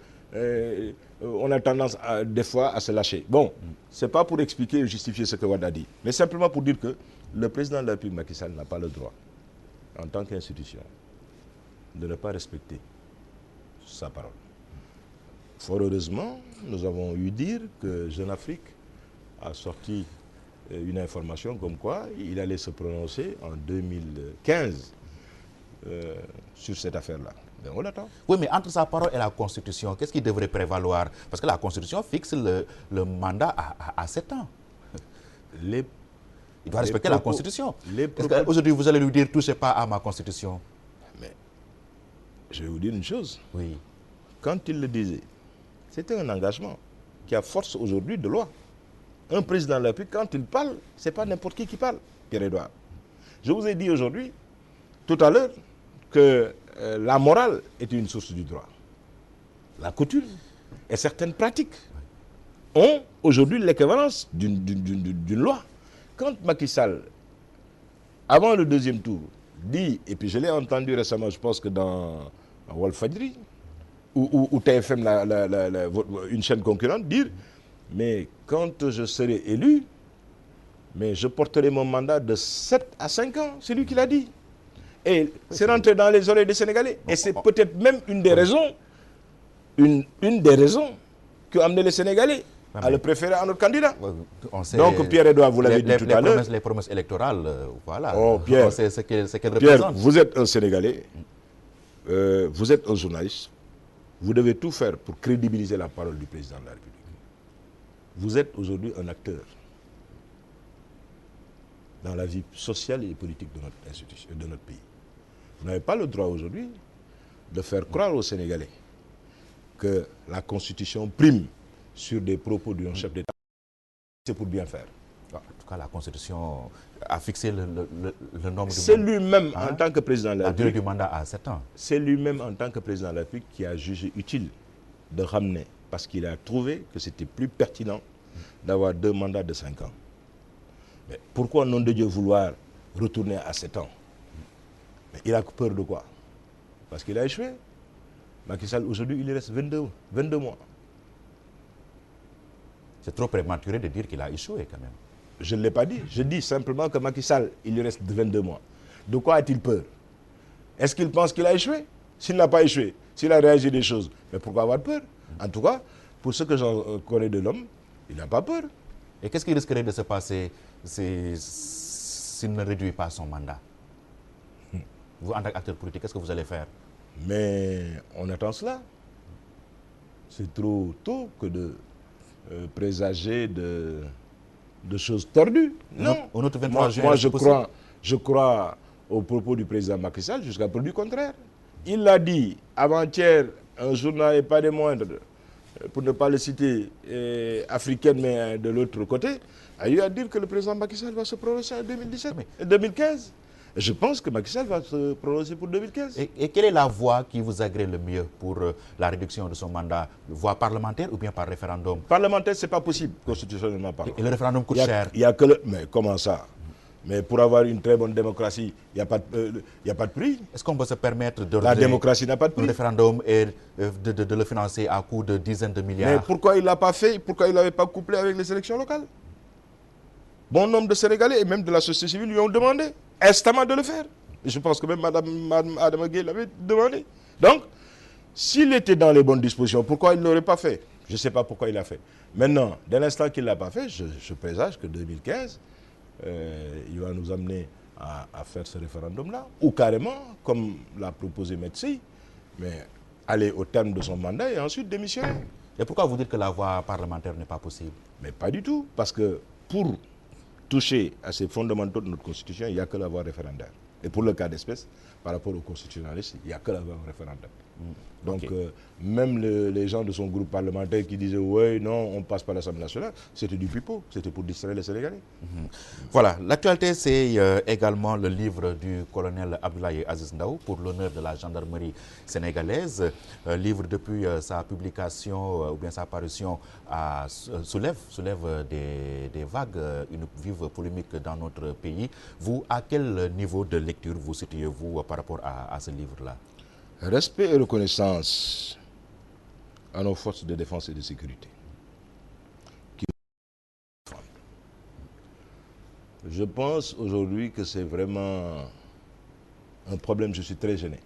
On a tendance des fois à se lâcher. Bon, c'est pas pour expliquer et justifier ce que Wade a dit, mais simplement pour dire que le président de la République, Macky Sall, n'a pas le droit, en tant qu'institution, de ne pas respecter sa parole. Fort heureusement, nous avons eu dire que Jeune Afrique a sorti une information comme quoi il allait se prononcer en 2015 sur cette affaire-là. On l'attend. Oui, mais entre sa parole et la Constitution, qu'est-ce qui devrait prévaloir? Parce que la Constitution fixe le mandat à 7 ans. Il doit respecter la Constitution. Aujourd'hui, vous allez lui dire, touchez pas à ma Constitution. Mais je vais vous dire une chose. Oui. Quand il le disait, c'était un engagement qui a force aujourd'hui de loi. Un président de la République, quand il parle, ce n'est pas n'importe qui parle, Pierre-Edouard. Je vous ai dit aujourd'hui, tout à l'heure, que la morale est une source du droit. La coutume et certaines pratiques ont aujourd'hui l'équivalence d'une loi. Quand Macky Sall, avant le deuxième tour, dit, et puis je l'ai entendu récemment, je pense que dans Walfadjri, ou TFM, une chaîne concurrente, dire, mais quand je serai élu, mais je porterai mon mandat de 7 à 5 ans, c'est lui qui l'a dit. Et c'est rentré dans les oreilles des Sénégalais. Et c'est peut-être même une des raisons, une des raisons qui a amené les Sénégalais à le préférer à notre candidat. On sait Donc Pierre-Edouard, vous l'avez dit tout à l'heure. Les promesses électorales, voilà. Oh Pierre, on sait ce qu'elles Pierre, représentent. vous êtes un Sénégalais, vous êtes un journaliste, vous devez tout faire pour crédibiliser la parole du président de la République. Vous êtes aujourd'hui un acteur dans la vie sociale et politique de notre institution, de notre pays. Vous n'avez pas le droit aujourd'hui de faire croire aux Sénégalais que la Constitution prime sur des propos d'un chef d'État. C'est pour bien faire. En tout cas, la Constitution a fixé le nombre de... C'est lui-même, en tant que président de la durée République, du mandat à 7 ans. c'est lui-même, en tant que président de la République, qui a jugé utile de ramener, parce qu'il a trouvé que c'était plus pertinent d'avoir 2 mandats de 5 ans. Mais pourquoi, nom de Dieu, vouloir retourner à 7 ans? Mais il a peur de quoi? Parce qu'il a échoué. Macky Sall, aujourd'hui, il lui reste 22 mois. C'est trop prématuré de dire qu'il a échoué quand même. Je ne l'ai pas dit. Je dis simplement que Macky Sall, il lui reste 22 mois. De quoi a-t-il peur? Est-ce qu'il pense qu'il a échoué? S'il n'a pas échoué, s'il a réagi des choses, mais pourquoi avoir peur? En tout cas, pour ce que j'en connais de l'homme, il n'a pas peur. Et qu'est-ce qui risquerait de se passer s'il ne réduit pas son mandat? Vous, en tant qu'acteur politique, qu'est-ce que vous allez faire? Mais on attend cela. C'est trop tôt que de présager de choses tordues. Non. Au autre 23 juin, moi je crois aux propos du président Macky Sall jusqu'à preuve du contraire. Il l'a dit avant-hier, un journal et pas des moindres, pour ne pas le citer, africaine, mais de l'autre côté, a eu à dire que le président Macky Sall va se prononcer en 2017 et 2015. Je pense que Macky Sall va se prononcer pour 2015. Et quelle est la voie qui vous agrée le mieux pour la réduction de son mandat? Voie parlementaire ou bien par référendum? Parlementaire, ce n'est pas possible, constitutionnellement parlant. Et le référendum coûte cher. Il y a que le... Mais comment ça? Mais pour avoir une très bonne démocratie, il n'y a pas de prix. Est-ce qu'on peut se permettre de... La démocratie n'a pas de prix. Un référendum et de le financer à coût de dizaines de milliards? Mais pourquoi il ne l'a pas fait? Pourquoi il ne l'avait pas couplé avec les élections locales? Bon nombre de Sénégalais et même de la société civile lui ont demandé instamment de le faire. Je pense que même Mme Adama Gueye l'avait demandé. Donc, s'il était dans les bonnes dispositions, pourquoi il ne l'aurait pas fait? Je ne sais pas pourquoi il l'a fait. Maintenant, dès l'instant qu'il ne l'a pas fait, je présage que 2015, il va nous amener à faire ce référendum-là. Ou carrément, comme l'a proposé Metsi, mais aller au terme de son mandat et ensuite démissionner. Et pourquoi vous dites que la voie parlementaire n'est pas possible? Mais pas du tout. Parce que pour toucher à ces fondamentaux de notre Constitution, il n'y a que la voie référendaire. Et pour le cas d'espèce, par rapport aux constitutionnalistes, il n'y a que la voie référendaire. Donc, même les gens de son groupe parlementaire qui disaient « ouais, non, on passe par l'Assemblée nationale », c'était du pipeau, c'était pour distraire les Sénégalais. Voilà, l'actualité, c'est également le livre du colonel Abdoulaye Aziz Ndaw pour l'honneur de la gendarmerie sénégalaise. Livre depuis sa publication ou bien sa parution soulève des vagues, une vive polémique dans notre pays. Vous, à quel niveau de lecture vous situez-vous par rapport à ce livre-là? Respect et reconnaissance à nos forces de défense et de sécurité. Je pense aujourd'hui que c'est vraiment un problème, je suis très gêné.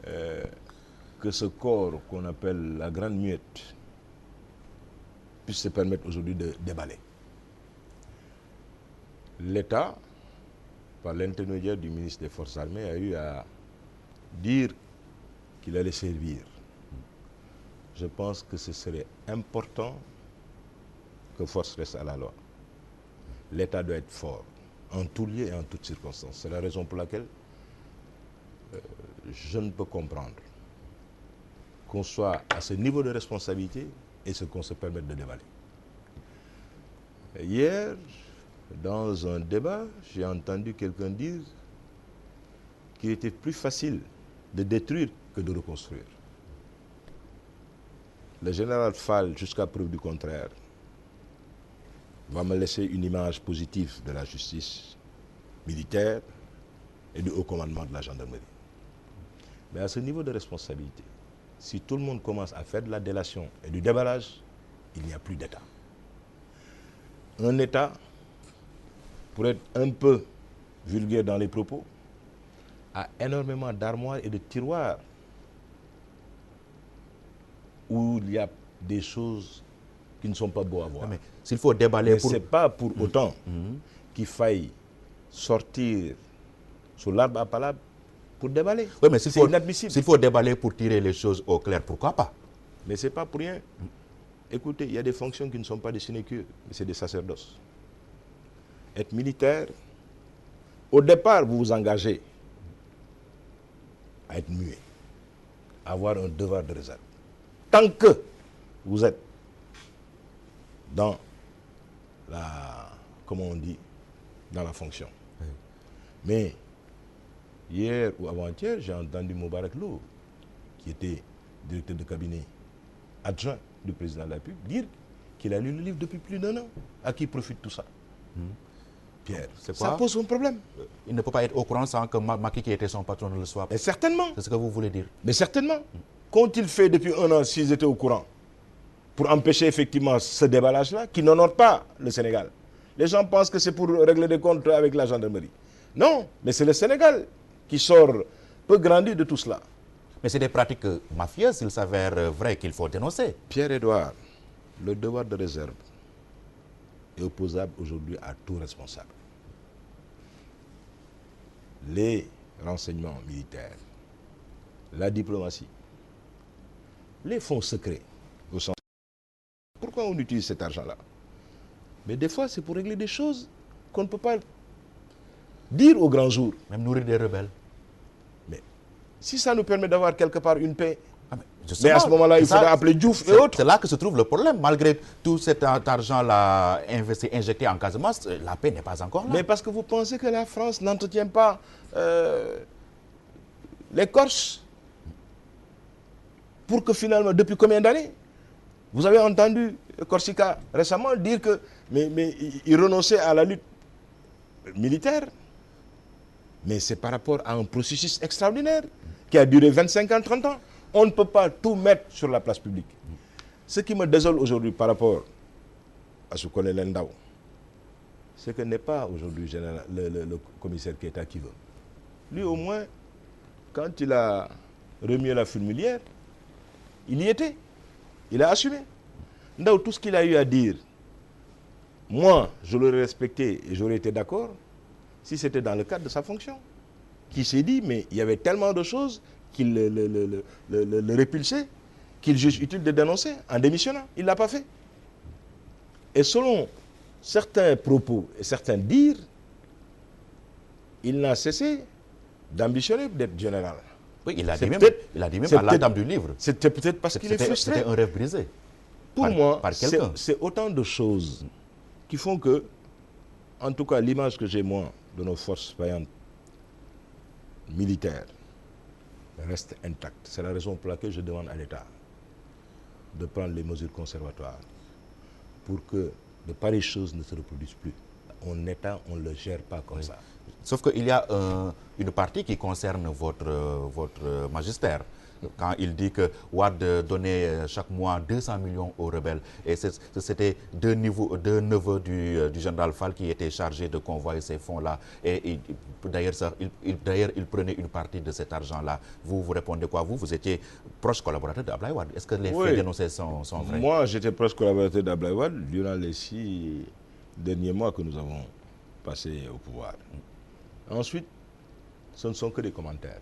Que ce corps qu'on appelle la Grande Muette puisse se permettre aujourd'hui de déballer. L'État, par l'intermédiaire du ministre des Forces armées, a eu à dire qu'il allait servir. Je pense que ce serait important que force reste à la loi. L'État doit être fort, en tout lieu et en toutes circonstances. C'est la raison pour laquelle je ne peux comprendre qu'on soit à ce niveau de responsabilité et ce qu'on se permette de dévaler. Hier, dans un débat, j'ai entendu quelqu'un dire qu'il était plus facile de détruire que de reconstruire. Le général Fall, jusqu'à preuve du contraire, va me laisser une image positive de la justice militaire et du haut commandement de la gendarmerie. Mais à ce niveau de responsabilité, si tout le monde commence à faire de la délation et du déballage, il n'y a plus d'État. Un État, pour être un peu vulgaire dans les propos, a énormément d'armoires et de tiroirs où il y a des choses qui ne sont pas beaux à voir. Mais s'il faut déballer Mais ce n'est pas pour autant qu'il faille sortir sur l'arbre à palabre pour déballer. Oui, mais c'est inadmissible. S'il faut déballer pour tirer les choses au clair, pourquoi pas? Mais ce n'est pas pour rien. Écoutez, il y a des fonctions qui ne sont pas des sinécures, mais c'est des sacerdoces. Être militaire, au départ, vous vous engagez à être muet, à avoir un devoir de réserve. Tant que vous êtes dans la, comment on dit, dans la fonction. Oui. Mais hier ou avant-hier, j'ai entendu Moubarak Lô, qui était directeur de cabinet adjoint du président de la République, dire qu'il a lu le livre depuis plus d'1 an. À qui profite tout ça? Pierre, ça pose un problème. Il ne peut pas être au courant sans que Macky, qui était son patron, ne le soit pas. Mais certainement. C'est ce que vous voulez dire? Mais certainement. Qu'ont-ils fait depuis 1 an s'ils étaient au courant pour empêcher effectivement ce déballage-là qui n'honore pas le Sénégal? Les gens pensent que c'est pour régler des comptes avec la gendarmerie. Non, mais c'est le Sénégal qui sort peu grandi de tout cela. Mais c'est des pratiques mafieuses, il s'avère vrai qu'il faut dénoncer. Pierre-Edouard, le devoir de réserve est opposable aujourd'hui à tout responsable. Les renseignements militaires, la diplomatie, les fonds secrets au sens. Pourquoi on utilise cet argent-là? Mais des fois, c'est pour régler des choses qu'on ne peut pas dire au grand jour. Même nourrir des rebelles. Mais si ça nous permet d'avoir quelque part une paix, mais à ce moment-là, il faudra appeler Diouf et autres. C'est là que se trouve le problème. Malgré tout cet argent-là investi, injecté en Casamance, la paix n'est pas encore là. Mais parce que vous pensez que la France n'entretient pas les Corses pour que finalement, depuis combien d'années? Vous avez entendu Corsica récemment dire que mais il renonçait à la lutte militaire. Mais c'est par rapport à un processus extraordinaire qui a duré 25 ans, 30 ans. On ne peut pas tout mettre sur la place publique. Ce qui me désole aujourd'hui par rapport à ce colonel Ndao, c'est que n'est pas aujourd'hui le commissaire Keita qui veut. Lui, au moins, quand il a remis la fulmilière, il y était. Il a assumé. Ndao, tout ce qu'il a eu à dire, moi, je l'aurais respecté et j'aurais été d'accord si c'était dans le cadre de sa fonction. Qui s'est dit, mais il y avait tellement de choses qui le répulsaient, qu'il juge utile de dénoncer en démissionnant. Il ne l'a pas fait. Et selon certains propos et certains dires, il n'a cessé d'ambitionner d'être général. Oui, il a dit même à la dame du livre. C'était peut-être parce qu'il est frustré. C'était un rêve brisé. Pour moi, c'est autant de choses qui font que, en tout cas, l'image que j'ai, moi, de nos forces vaillantes militaires reste intacte. C'est la raison pour laquelle je demande à l'État de prendre les mesures conservatoires pour que de pareilles choses ne se reproduisent plus. En État, on ne le gère pas comme ça. Sauf qu'il y a une partie qui concerne votre magistère. Quand il dit que Wade donnait chaque mois 200 millions aux rebelles. Et c'était deux neveux du général Fall qui étaient chargés de convoyer ces fonds-là. Et d'ailleurs, il prenait une partie de cet argent-là. Vous répondez quoi? Vous étiez proche collaborateur d'Ablaye Wade. Est-ce que les faits dénoncés sont vrais? Moi, j'étais proche collaborateur d'Ablaye Wade durant les 6 derniers mois que nous avons passés au pouvoir. Ensuite, ce ne sont que des commentaires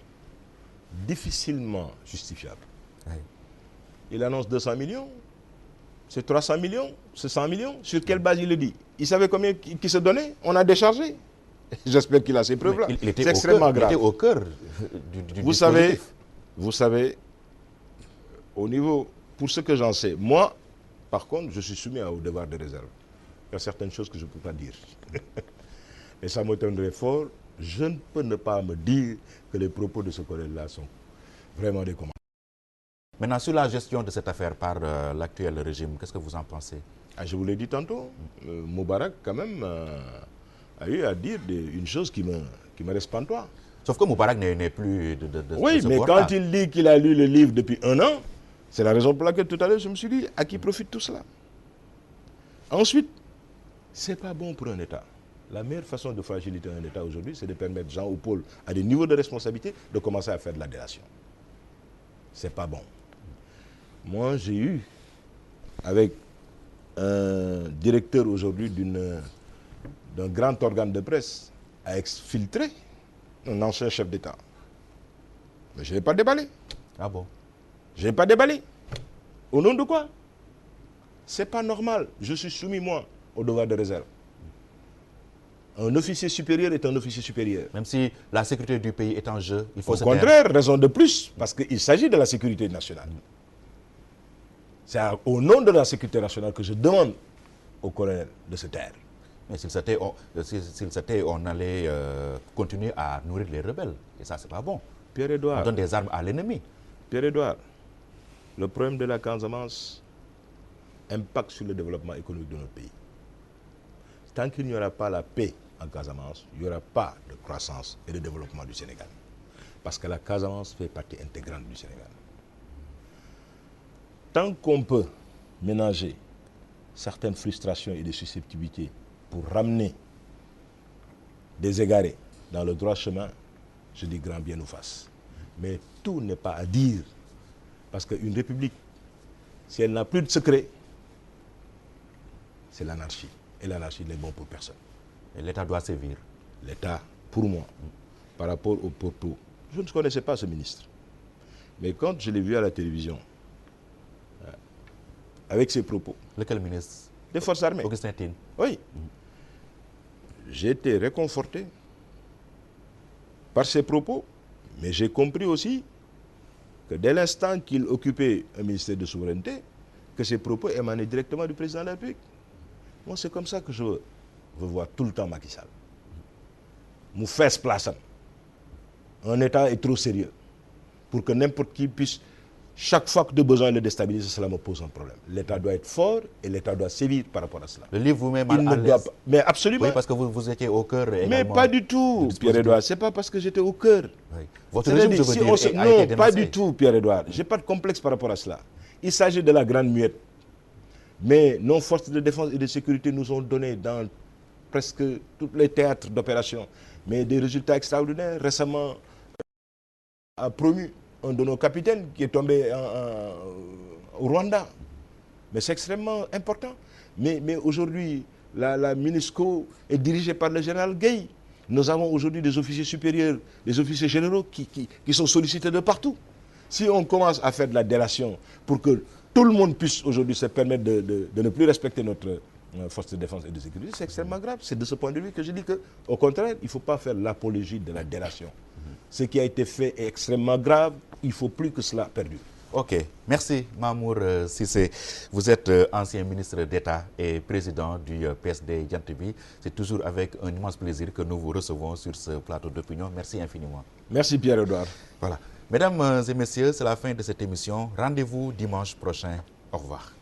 difficilement justifiables. Oui. Il annonce 200 millions, c'est 300 millions, c'est 100 millions. Sur quelle base il le dit? Il savait combien qui se donnait? On a déchargé. J'espère qu'il a ces preuves-là. C'est extrêmement grave. Il était au cœur du vous savez, au niveau, pour ce que j'en sais, moi, par contre, je suis soumis au devoir de réserve. Il y a certaines choses que je ne peux pas dire. Mais ça m'étonnerait fort. Je ne peux ne pas me dire que les propos de ce collègue-là sont vraiment des commentaires. Maintenant, sur la gestion de cette affaire par l'actuel régime, qu'est-ce que vous en pensez? Je vous l'ai dit tantôt, Moubarak, quand même, a eu à dire une chose qui me reste pantois. Sauf que Moubarak n'est plus de oui, mais quand il dit qu'il a lu le livre depuis 1 an, c'est la raison pour laquelle tout à l'heure je me suis dit, à qui profite tout cela? Ensuite, ce n'est pas bon pour un État. La meilleure façon de fragiliser un État aujourd'hui, c'est de permettre Jean ou Paul, à des niveaux de responsabilité, de commencer à faire de la délation. Ce n'est pas bon. Moi, j'ai eu, avec un directeur aujourd'hui d'un grand organe de presse a exfiltré un ancien chef d'État. Mais je ne l'ai pas déballé. Ah bon? Je ne l'ai pas déballé. Au nom de quoi? C'est pas normal. Je suis soumis, moi, au devoir de réserve. Un officier supérieur est un officier supérieur. Même si la sécurité du pays est en jeu, il faut se taire. Au contraire, raison de plus, parce qu'il s'agit de la sécurité nationale. C'est au nom de la sécurité nationale que je demande au colonel de se taire. Mais s'il se tait, on allait continuer à nourrir les rebelles. Et ça, c'est pas bon. Pierre-Edouard. On donne des armes à l'ennemi. Pierre-Edouard, le problème de la Casamance impacte sur le développement économique de notre pays. Tant qu'il n'y aura pas la paix en Casamance, il n'y aura pas de croissance et de développement du Sénégal. Parce que la Casamance fait partie intégrante du Sénégal. Tant qu'on peut ménager certaines frustrations et des susceptibilités pour ramener des égarés dans le droit chemin, je dis grand bien nous fasse. Mais tout n'est pas à dire. Parce qu'une république, si elle n'a plus de secret, c'est l'anarchie. Et l'anarchie n'est bon pour personne. Et l'État doit sévir. L'État, pour moi, par rapport au Porto, je ne connaissais pas ce ministre. Mais quand je l'ai vu à la télévision, avec ses propos. Lequel ministre? Des forces armées. Augustin Tine. Oui. J'ai été réconforté par ses propos, mais j'ai compris aussi que dès l'instant qu'il occupait un ministère de souveraineté, que ses propos émanaient directement du président de la République. Moi, c'est comme ça que je veux voir tout le temps Macky Sall. Nous faisons place. Un État est trop sérieux pour que n'importe qui puisse, chaque fois que de besoin le déstabiliser, cela me pose un problème. L'État doit être fort et l'État doit sévir par rapport à cela. Le livre vous met mal à l'aise. Mais absolument. Oui, parce que vous étiez au cœur également. Mais pas du tout, Pierre-Edouard. C'est pas parce que j'étais au cœur. Oui. Votre régime, je veux dire, a été non, dénoncé. pas du tout, Pierre-Edouard. Je n'ai pas de complexe par rapport à cela. Il s'agit de la grande muette. Mais nos forces de défense et de sécurité nous ont donné dans presque tous les théâtres d'opération, mais des résultats extraordinaires. Récemment, a promu un de nos capitaines qui est tombé au Rwanda. Mais c'est extrêmement important. Mais aujourd'hui, la MINUSCO est dirigée par le général Gueye. Nous avons aujourd'hui des officiers supérieurs, des officiers généraux qui sont sollicités de partout. Si on commence à faire de la délation pour que tout le monde puisse aujourd'hui se permettre de ne plus respecter notre force de défense et de sécurité, c'est extrêmement grave. C'est de ce point de vue que je dis qu'au contraire, il ne faut pas faire l'apologie de la délation. Ce qui a été fait est extrêmement grave. Il ne faut plus que cela perdure. Ok. Merci, Mamour Cissé. Vous êtes ancien ministre d'État et président du PSD Yantibi. C'est toujours avec un immense plaisir que nous vous recevons sur ce plateau d'opinion. Merci infiniment. Merci Pierre-Edouard. Voilà. Mesdames et messieurs, c'est la fin de cette émission. Rendez-vous dimanche prochain. Au revoir.